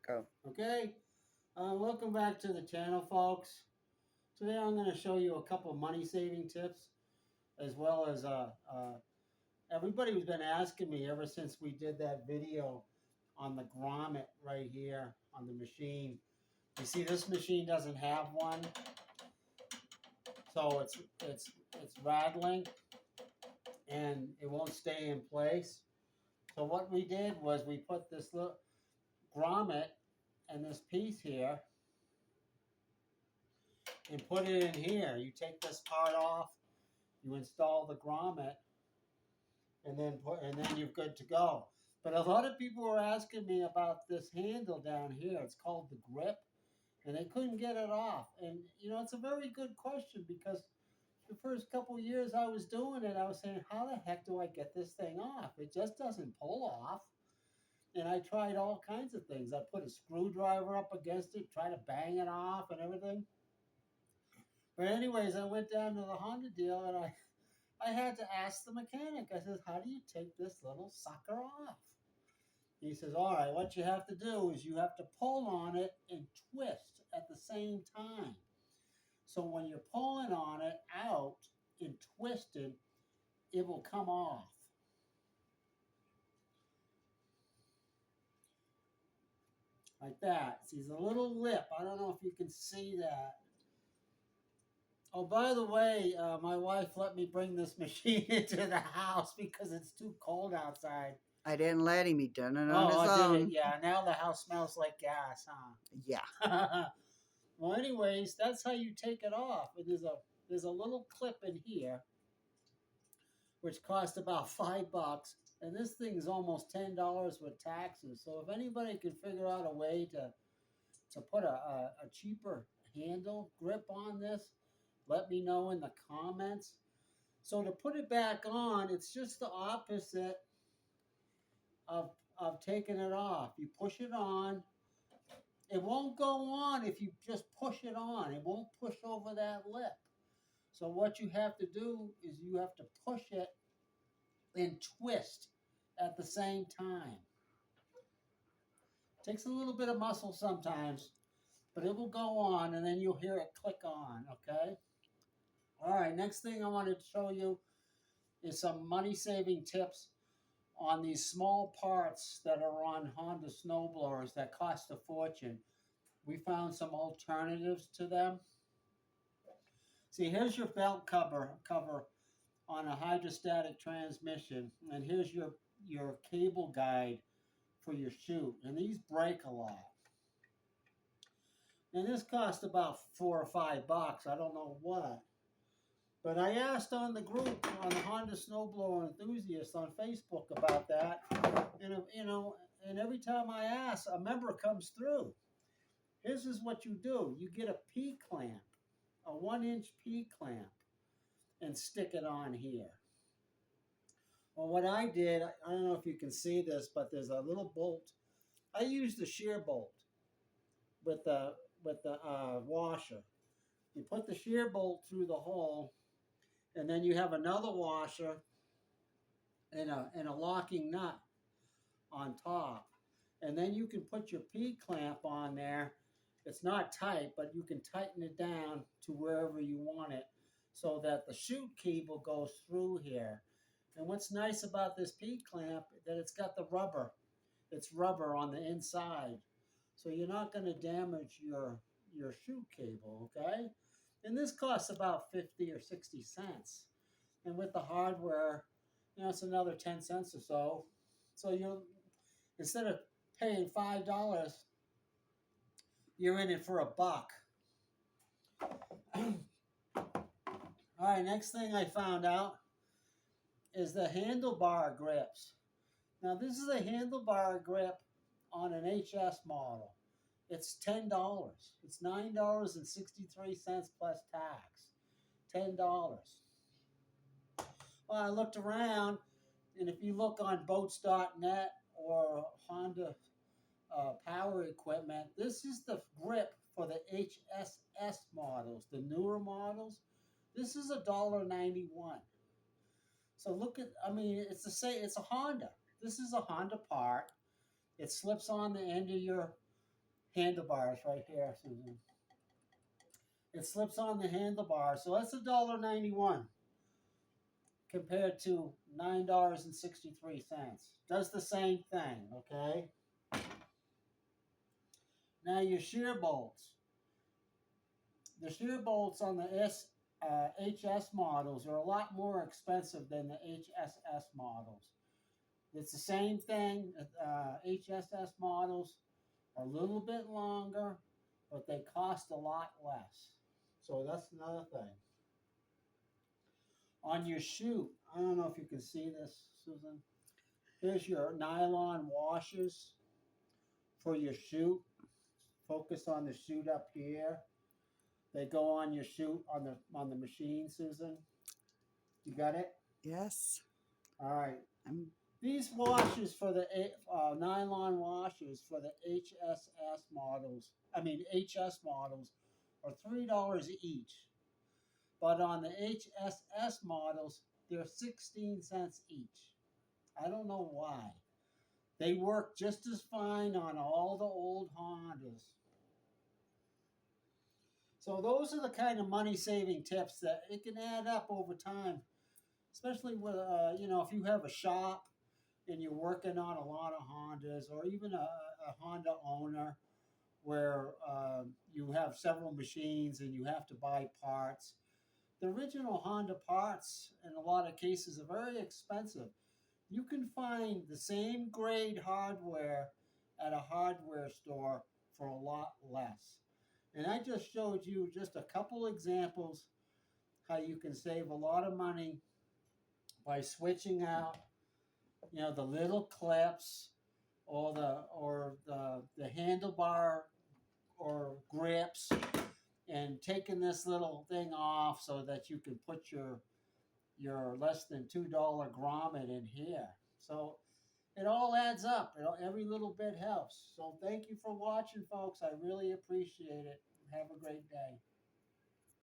Go. Okay, welcome back to the channel, folks. Today I'm going to show you a couple money saving tips, as well as everybody's been asking me ever since we did that video on the grommet right here on the machine. You see, this machine doesn't have one, so it's rattling and it won't stay in place. So what we did was we put this little grommet and this piece here and put it in here. You take this part off, you install the grommet, and then you're good to go. But a lot of people were asking me about this handle down here. It's called the grip, and they couldn't get it off. And it's a very good question, because the first couple years I was doing it, I was saying, how the heck do I get this thing off? It just doesn't pull off. And I tried all kinds of things. I put a screwdriver up against it, try to bang it off and everything. But anyways, I went down to the Honda deal, and I had to ask the mechanic. I said, how do you take this little sucker off? He says, all right, what you have to do is you have to pull on it and twist at the same time. So when you're pulling on it out and twisted, it will come off. Like that. See, there's a little lip. I don't know if you can see that. Oh, by the way, my wife let me bring this machine into the house because it's too cold outside. I didn't let him. He done it on Oh, his I own. did it. Yeah, now the house smells like gas, huh? Yeah. Well, anyways, that's how you take it off. There's a little clip in here, which cost about $5, and this thing is almost $10 with taxes. So if anybody can figure out a way to put a cheaper handle grip on this, let me know in the comments. So to put it back on, it's just the opposite of taking it off. You push it on. It won't go on if you just push it on. It won't push over that lip. So what you have to do is you have to push it and twist at the same time. Takes a little bit of muscle sometimes, but it will go on, and then you'll hear it click on, okay? All right, next thing I want to show you is some money-saving tips on these small parts that are on Honda Snowblowers that cost a fortune. We found some alternatives to them. See, here's your belt cover on a hydrostatic transmission, and here's your cable guide for your chute. And these break a lot. And this cost about $4 or $5. I don't know what. But I asked on the group, on the Honda Snowblower Enthusiast on Facebook about that. And, and every time I ask, a member comes through. This is what you do. You get a P-clamp, a 1-inch P-clamp, and stick it on here. Well, what I did, I don't know if you can see this, but there's a little bolt. I used the shear bolt with the washer. You put the shear bolt through the hole, and then you have another washer and a locking nut on top. And then you can put your P-clamp on there. It's not tight, but you can tighten it down to wherever you want it so that the chute cable goes through here. And what's nice about this P-clamp is that it's got the rubber. It's rubber on the inside. So you're not going to damage your chute cable, okay? And this costs about 50 or 60 cents. And with the hardware, it's another 10 cents or so. So you'll, instead of paying $5, you're in it for $1. All right, next thing I found out is the handlebar grips. Now, this is a handlebar grip on an HS model. It's $10. It's $9.63 plus tax. $10. Well, I looked around, and if you look on boats.net or Honda power equipment, this is the grip for the HSS models, the newer models. This is $1.91. So look at, it's the same. It's a Honda. This is a Honda part. It slips on the end of your handlebars right here, Susan. It slips on the handlebar, so that's $1.91 compared to $9.63. Does the same thing, okay? Now your shear bolts. The shear bolts on the HS models are a lot more expensive than the HSS models. It's the same thing. HSS models are a little bit longer, but they cost a lot less. So that's another thing. On your chute, I don't know if you can see this, Susan. Here's your nylon washers for your chute. Focus on the chute up here. They go on your chute on the machine, Susan. You got it? Yes. All right. I'm These washers for the nylon washers for the HS models are $3 each. But on the HSS models, they're 16 cents each. I don't know why. They work just as fine on all the old Hondas. So those are the kind of money-saving tips that it can add up over time, especially with, if you have a shop and you're working on a lot of Hondas, or even a Honda owner where you have several machines and you have to buy parts. The original Honda parts, in a lot of cases, are very expensive. You can find the same grade hardware at a hardware store for a lot less. And I just showed you just a couple examples how you can save a lot of money by switching out, the little clips or the handlebar or grips, and taking this little thing off so that you can put your less than $2 grommet in here. So it all adds up. Every little bit helps. So thank you for watching, folks. I really appreciate it. Have a great day.